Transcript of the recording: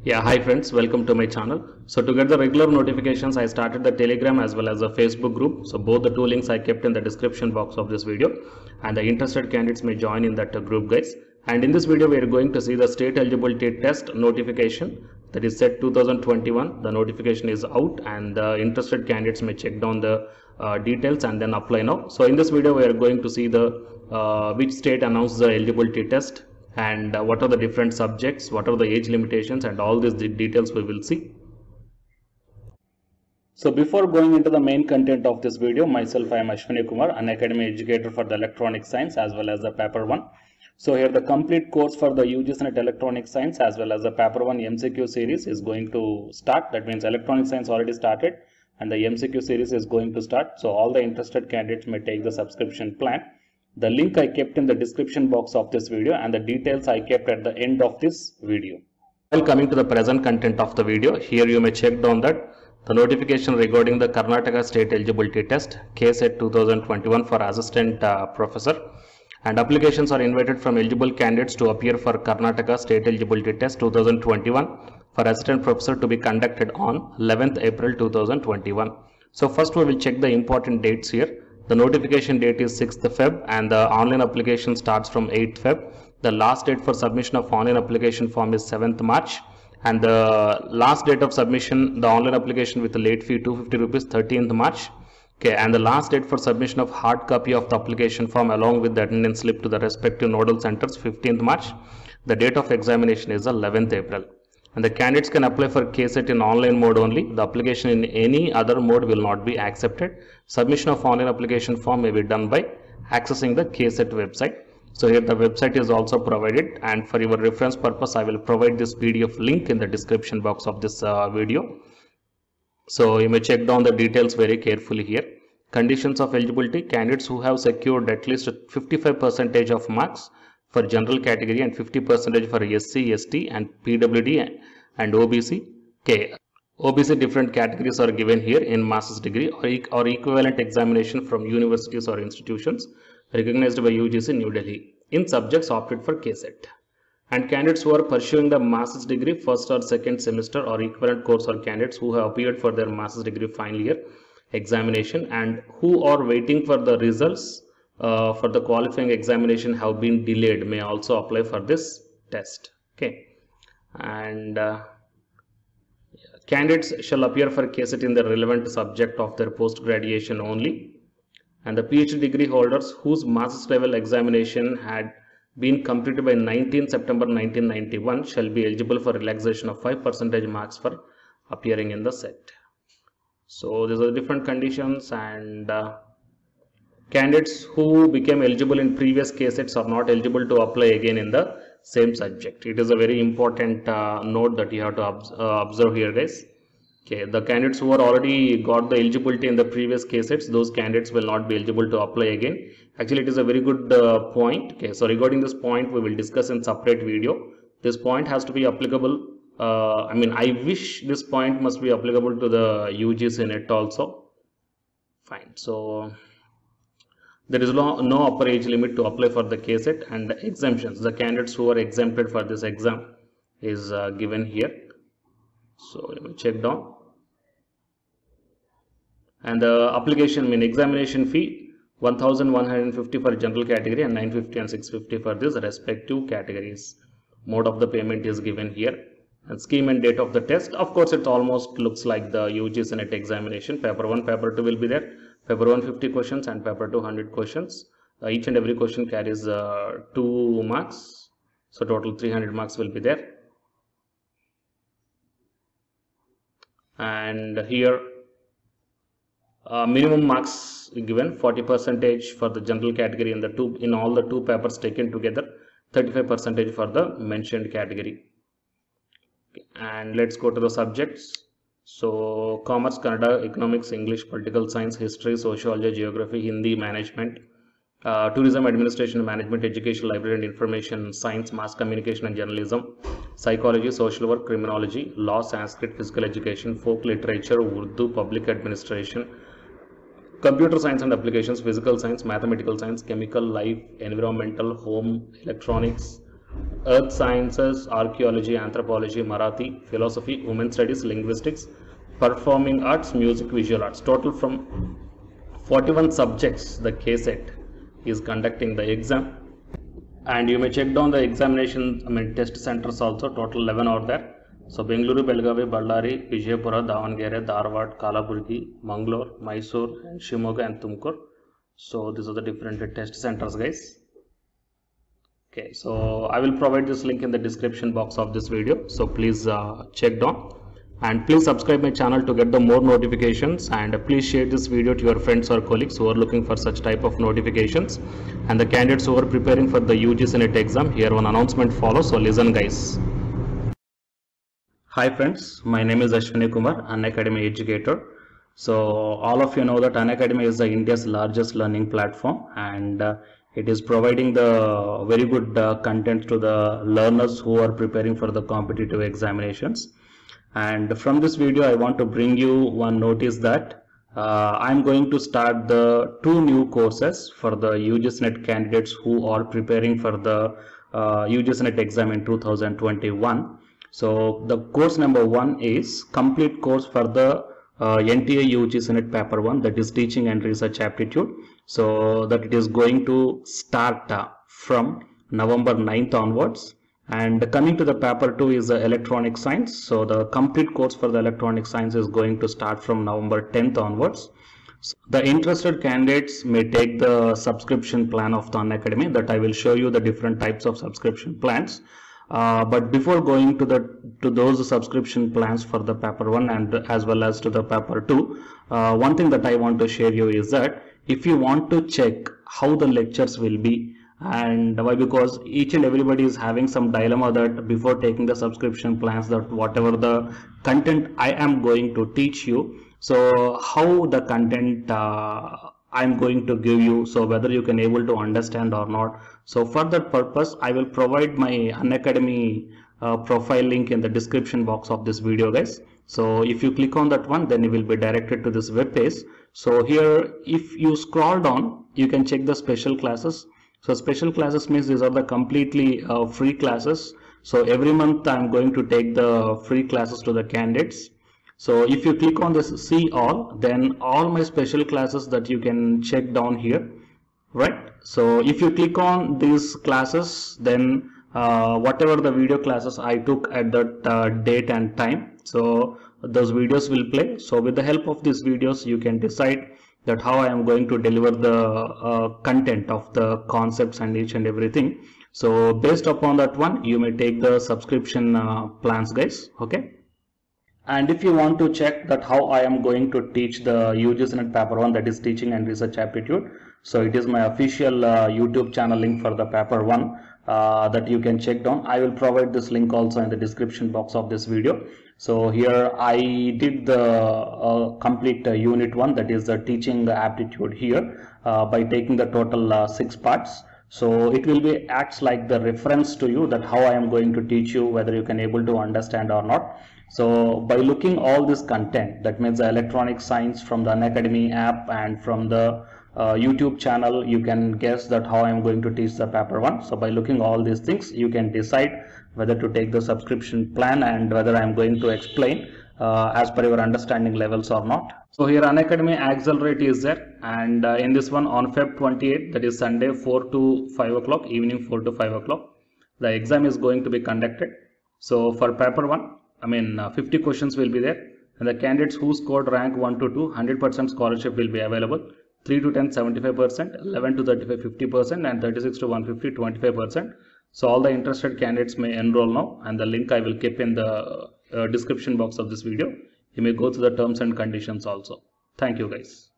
Yeah, hi friends, welcome to my channel. So to get the regular notifications, I started the Telegram as well as the Facebook group. So both the two links I kept in the description box of this video, and the interested candidates may join in that group, guys. And in this video, we are going to see the state eligibility test notification that is set 2021. The notification is out, and the interested candidates may check down the details and then apply now. So in this video, we are going to see the which state announced the eligibility test, and what are the different subjects, what are the age limitations, and all these details we will see. So before going into the main content of this video, myself, I am Ashwini Kumar, an academy educator for the electronic science as well as the paper 1. So here the complete course for the UGC NET electronic science as well as the paper 1 MCQ series is going to start. That means electronic science already started and the MCQ series is going to start. So all the interested candidates may take the subscription plan. The link I kept in the description box of this video, and the details I kept at the end of this video. While coming to the present content of the video, here you may check down that the notification regarding the Karnataka State Eligibility Test KSET 2021 for Assistant Professor, and applications are invited from eligible candidates to appear for Karnataka State Eligibility Test 2021 for Assistant Professor to be conducted on 11th April 2021. So first we will check the important dates here. The notification date is 6th Feb and the online application starts from 8th Feb. The last date for submission of online application form is 7th March, and the last date of submission, the online application with the late fee 250 rupees, 13th March. Okay, and the last date for submission of hard copy of the application form along with the attendance slip to the respective nodal centers, 15th March. The date of examination is 11th April. And the candidates can apply for KSET in online mode only. The application in any other mode will not be accepted. Submission of online application form may be done by accessing the KSET website. So here the website is also provided, and for your reference purpose I will provide this PDF link in the description box of this video. So you may check down the details very carefully here. Conditions of eligibility: candidates who have secured at least 55% of marks for general category and 50% for SC, ST and PWD and OBC. Okay, OBC different categories are given here in master's degree or equivalent examination from universities or institutions recognized by UGC New Delhi in subjects opted for KSET. And candidates who are pursuing the master's degree first or second semester or equivalent course, or candidates who have appeared for their master's degree final year examination and who are waiting for the results for the qualifying examination have been delayed may also apply for this test. Okay, and candidates shall appear for KSET in the relevant subject of their post graduation only, and the PhD degree holders whose master's level examination had been completed by 19 September 1991 shall be eligible for relaxation of 5% marks for appearing in the set. So these are the different conditions, and candidates who became eligible in previous KSETs are not eligible to apply again in the same subject. It is a very important note that you have to observe here, guys. Okay, the candidates who are already got the eligibility in the previous KSETs, those candidates will not be eligible to apply again. Actually, it is a very good point. Okay, so regarding this point, we will discuss in separate video. This point has to be applicable. I wish this point must be applicable to the UGC NET also. Fine. So there is no upper age limit to apply for the KSET, and the exemptions, the candidates who are exempted for this exam is given here. So let me check down. And the application examination fee 1150 for general category and 950 and 650 for these respective categories. Mode of the payment is given here, and scheme and date of the test. Of course, it almost looks like the UGC NET examination. Paper 1, paper 2 will be there. Paper 1 50 questions and paper 2 100 questions. Each and every question carries 2 marks. So total 300 marks will be there. And here minimum marks given 40% for the general category in all the two papers taken together, 35% for the mentioned category. And let's go to the subjects. So commerce, Kannada, economics, English, political science, history, sociology, geography, Hindi, management, tourism, administration, management, education, library and information science, mass communication and journalism, psychology, social work, criminology, law, Sanskrit, physical education, folk literature, Urdu, public administration, computer science and applications, physical science, mathematical science, chemical, life, environmental, home, electronics, earth sciences, archaeology, anthropology, Marathi, philosophy, women studies, linguistics, performing arts, music, visual arts. Total from 41 subjects the KSET is conducting the exam. And you may check down the examination, test centers also, total 11 are there. So Bengaluru, Belgavi, Ballari, Vijayapura, Davangere, Dharwad, Kalaburgi, Mangalore, Mysore, and Shimoga and Tumkur. So these are the different test centers, guys. Okay, so I will provide this link in the description box of this video. So please check down. And please subscribe my channel to get the more notifications, and please share this video to your friends or colleagues who are looking for such type of notifications, and the candidates who are preparing for the UGC NET exam. Here one announcement follows, so listen guys. Hi friends, my name is Ashwani Kumar, Unacademy educator. So all of you know that Unacademy is India's largest learning platform, and it is providing the very good content to the learners who are preparing for the competitive examinations. And from this video I want to bring you one notice that I'm going to start the 2 new courses for the UGC NET candidates who are preparing for the UGC NET exam in 2021. So the course number 1 is complete course for the NTA UGC NET paper 1, that is teaching and research aptitude. So that it is going to start from November 9th onwards. And coming to the paper 2 is the electronic science. So the complete course for the electronic science is going to start from November 10th onwards. So the interested candidates may take the subscription plan of the Unacademy, that I will show you the different types of subscription plans. But before going to those subscription plans for the paper 1 and as well as to the paper 2, one thing that I want to share you is that if you want to check how the lectures will be, and why, because each and everybody is having some dilemma that before taking the subscription plans, that whatever the content I am going to teach you, so how the content I'm going to give you, so whether you can able to understand or not. So for that purpose I will provide my Unacademy profile link in the description box of this video, guys. So if you click on that one, then you will be directed to this web page. So here if you scroll down, you can check the special classes. So special classes means these are the completely free classes. So every month I'm going to take the free classes to the candidates. So if you click on this see all, then all my special classes that you can check down here, right? So if you click on these classes, then whatever the video classes I took at that date and time, so those videos will play. So with the help of these videos you can decide that how I am going to deliver the content of the concepts and each and everything. So based upon that one, you may take the subscription plans, guys. Okay. And if you want to check that how I am going to teach the UGC NET paper 1, that is teaching and research aptitude, so it is my official YouTube channel link for the paper 1 that you can check down. I will provide this link also in the description box of this video. So here I did the complete unit 1, that is the teaching aptitude here by taking the total 6 parts. So it will be acts like the reference to you that how I am going to teach you, whether you can able to understand or not. So by looking all this content, that means the electronic science from the Unacademy app and from the YouTube channel, you can guess that how I am going to teach the paper 1. So by looking all these things, you can decide whether to take the subscription plan and whether I am going to explain as per your understanding levels or not. So here Unacademy Accelerate is there, and in this one on Feb 28, that is Sunday 4 to 5 o'clock, evening 4 to 5 o'clock, the exam is going to be conducted. So for paper 1, 50 questions will be there, and the candidates who scored rank 1 to 2, 100% scholarship will be available. 3 to 10, 75%, 11 to 35, 50%, and 36 to 150, 25%. So all the interested candidates may enroll now, and the link I will keep in the description box of this video. You may go through the terms and conditions also. Thank you guys.